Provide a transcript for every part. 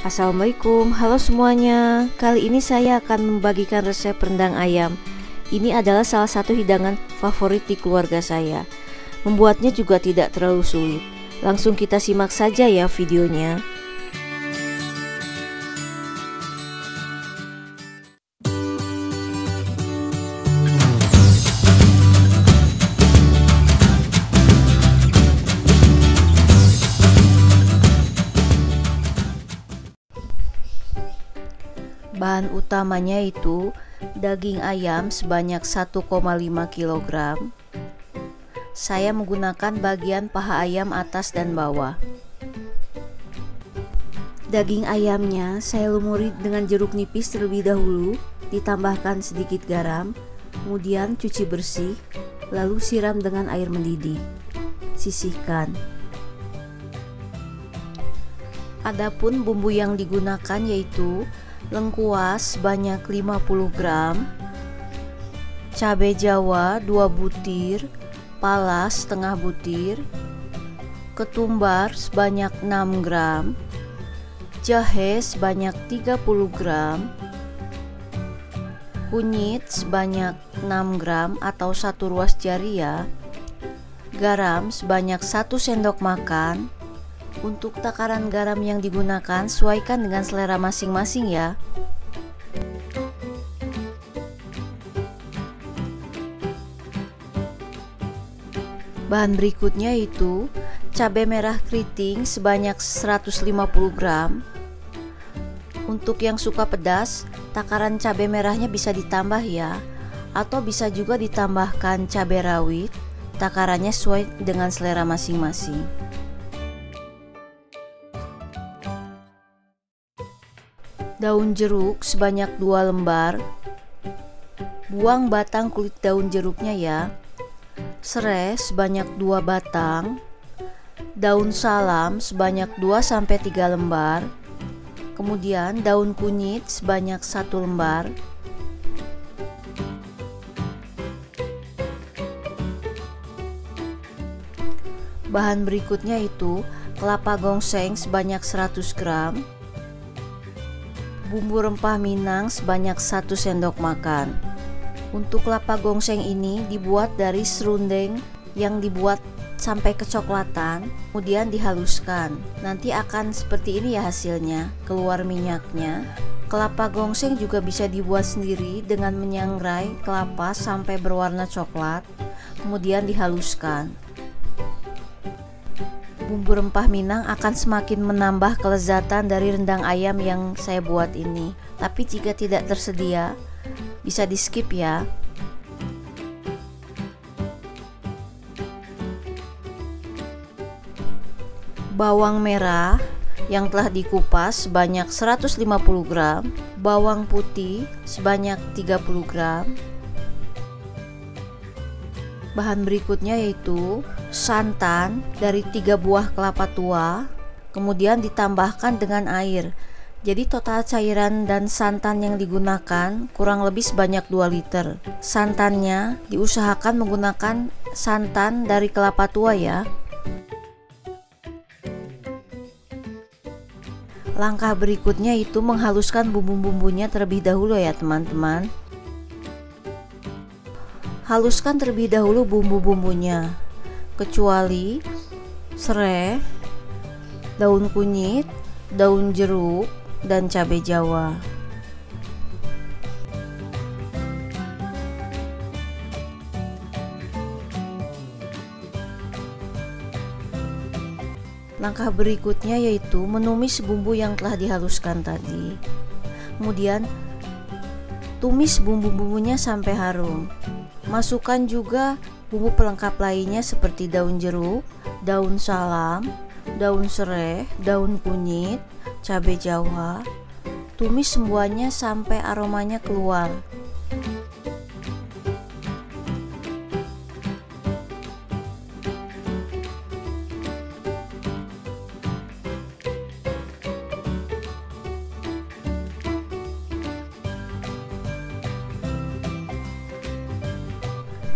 Assalamualaikum, halo semuanya. Kali ini saya akan membagikan resep rendang ayam. Ini adalah salah satu hidangan favorit di keluarga saya. Membuatnya juga tidak terlalu sulit. Langsung kita simak saja ya videonya. Bahan utamanya itu daging ayam sebanyak 1,5 kg. Saya menggunakan bagian paha ayam atas dan bawah. Daging ayamnya saya lumuri dengan jeruk nipis terlebih dahulu, ditambahkan sedikit garam, kemudian cuci bersih, lalu siram dengan air mendidih. Sisihkan. Adapun bumbu yang digunakan yaitu lengkuas sebanyak 50 gram, cabai jawa 2 butir, pala setengah butir, ketumbar sebanyak 6 gram, jahe sebanyak 30 gram, kunyit sebanyak 6 gram atau 1 ruas jari ya, garam sebanyak 1 sendok makan. Untuk takaran garam yang digunakan, sesuaikan dengan selera masing-masing ya. Bahan berikutnya itu cabai merah keriting sebanyak 150 gram. Untuk yang suka pedas, takaran cabai merahnya bisa ditambah ya, atau bisa juga ditambahkan cabai rawit. Takarannya sesuai dengan selera masing-masing. Daun jeruk sebanyak 2 lembar. Buang batang kulit daun jeruknya ya. Serai sebanyak 2 batang. Daun salam sebanyak 2-3 lembar. Kemudian daun kunyit sebanyak 1 lembar. Bahan berikutnya itu kelapa gongseng sebanyak 100 gram. Bumbu rempah Minang sebanyak 1 sendok makan. Untuk kelapa gongseng ini dibuat dari serundeng yang dibuat sampai kecoklatan, kemudian dihaluskan. Nanti akan seperti ini ya hasilnya, keluar minyaknya. Kelapa gongseng juga bisa dibuat sendiri dengan menyangrai kelapa sampai berwarna coklat, kemudian dihaluskan. Bumbu rempah Minang akan semakin menambah kelezatan dari rendang ayam yang saya buat ini. Tapi jika tidak tersedia, bisa di skip ya. Bawang merah yang telah dikupas sebanyak 150 gram, bawang putih sebanyak 30 gram. Bahan berikutnya yaitu santan dari 3 buah kelapa tua, kemudian ditambahkan dengan air. Jadi total cairan dan santan yang digunakan kurang lebih sebanyak 2 liter. Santannya diusahakan menggunakan santan dari kelapa tua ya. Langkah berikutnya itu menghaluskan bumbu-bumbunya terlebih dahulu ya teman-teman. Haluskan terlebih dahulu bumbu-bumbunya, kecuali serai, daun kunyit, daun jeruk, dan cabai jawa. Langkah berikutnya yaitu menumis bumbu yang telah dihaluskan tadi. Kemudian tumis bumbu-bumbunya sampai harum. Masukkan juga bumbu pelengkap lainnya seperti daun jeruk, daun salam, daun serai, daun kunyit, cabai jawa. Tumis semuanya sampai aromanya keluar.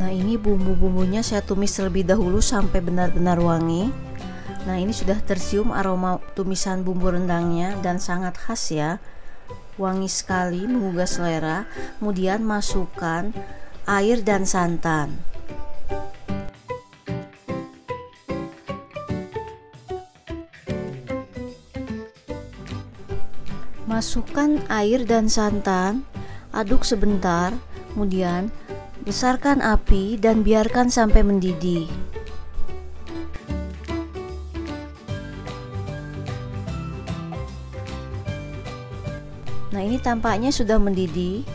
Nah, ini bumbu-bumbunya saya tumis terlebih dahulu sampai benar-benar wangi. Nah, ini sudah tercium aroma tumisan bumbu rendangnya dan sangat khas ya. Wangi sekali, menggugah selera. Kemudian masukkan air dan santan. Masukkan air dan santan, aduk sebentar, kemudian besarkan api dan biarkan sampai mendidih. Nah, ini tampaknya sudah mendidih.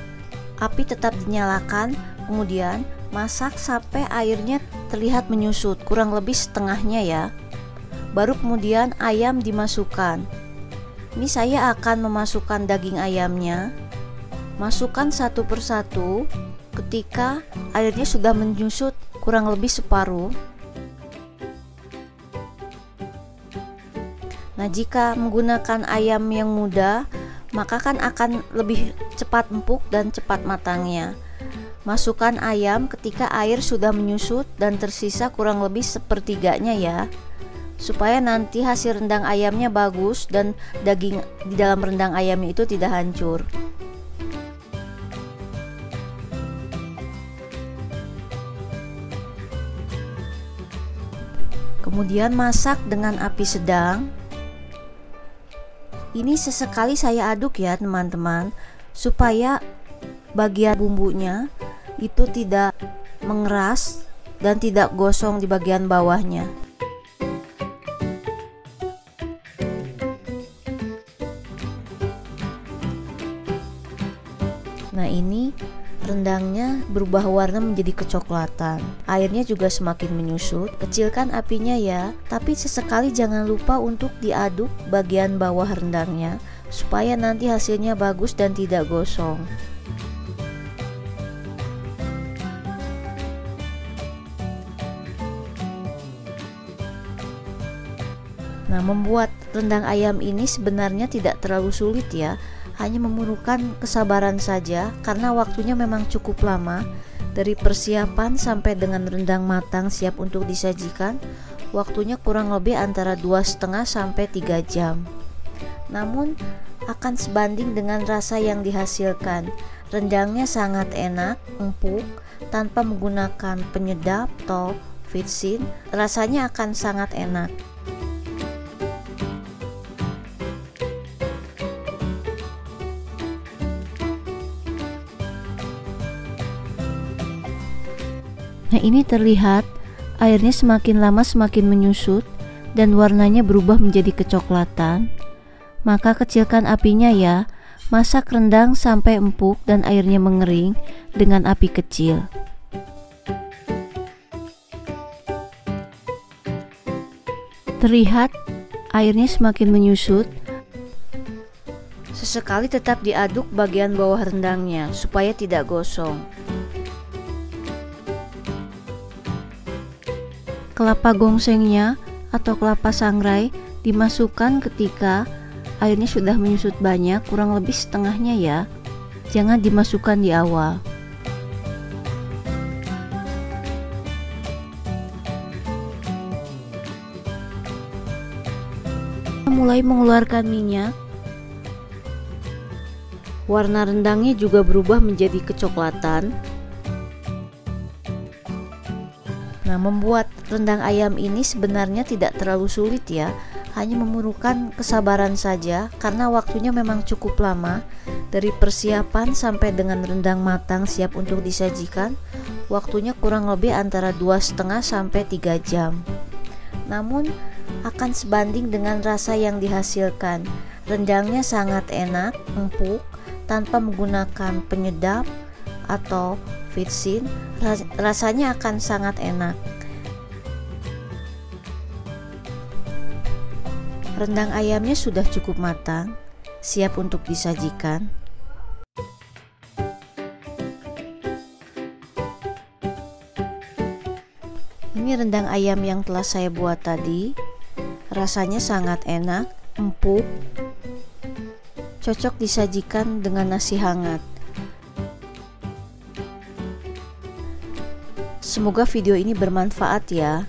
Api tetap dinyalakan, kemudian masak sampai airnya terlihat menyusut, kurang lebih setengahnya ya. Baru kemudian ayam dimasukkan. Ini saya akan memasukkan daging ayamnya. Masukkan satu persatu ketika airnya sudah menyusut kurang lebih separuh. Nah, jika menggunakan ayam yang muda, maka kan akan lebih cepat empuk dan cepat matangnya. Masukkan ayam ketika air sudah menyusut dan tersisa kurang lebih sepertiganya ya, supaya nanti hasil rendang ayamnya bagus dan daging di dalam rendang ayamnya itu tidak hancur. Kemudian masak dengan api sedang. Ini sesekali saya aduk ya teman-teman, supaya bagian bumbunya itu tidak mengeras dan tidak gosong di bagian bawahnya. Nah, ini rendangnya berubah warna menjadi kecoklatan. Airnya juga semakin menyusut. Kecilkan apinya ya, tapi sesekali jangan lupa untuk diaduk bagian bawah rendangnya supaya nanti hasilnya bagus dan tidak gosong. Nah, membuat rendang ayam ini sebenarnya tidak terlalu sulit ya. Hanya memerlukan kesabaran saja karena waktunya memang cukup lama. Dari persiapan sampai dengan rendang matang siap untuk disajikan, waktunya kurang lebih antara 2,5 sampai 3 jam. Namun akan sebanding dengan rasa yang dihasilkan. Rendangnya sangat enak, empuk, tanpa menggunakan penyedap atau vitsin. Rasanya akan sangat enak. Nah, ini terlihat airnya semakin lama semakin menyusut dan warnanya berubah menjadi kecoklatan. Maka kecilkan apinya ya. Masak rendang sampai empuk dan airnya mengering dengan api kecil. Terlihat airnya semakin menyusut. Sesekali tetap diaduk bagian bawah rendangnya supaya tidak gosong. Kelapa gongsengnya atau kelapa sangrai dimasukkan ketika airnya sudah menyusut banyak, kurang lebih setengahnya ya. Jangan dimasukkan di awal. Mulai mengeluarkan minyak. Warna rendangnya juga berubah menjadi kecoklatan. Nah, membuat rendang ayam ini sebenarnya tidak terlalu sulit ya, hanya memerlukan kesabaran saja karena waktunya memang cukup lama. Dari persiapan sampai dengan rendang matang siap untuk disajikan, waktunya kurang lebih antara 2,5 sampai 3 jam. Namun akan sebanding dengan rasa yang dihasilkan. Rendangnya sangat enak, empuk, tanpa menggunakan penyedap atau vitsin, rasanya akan sangat enak. Rendang ayamnya sudah cukup matang, siap untuk disajikan. Ini rendang ayam yang telah saya buat tadi. Rasanya sangat enak, empuk, cocok disajikan dengan nasi hangat. Semoga video ini bermanfaat ya.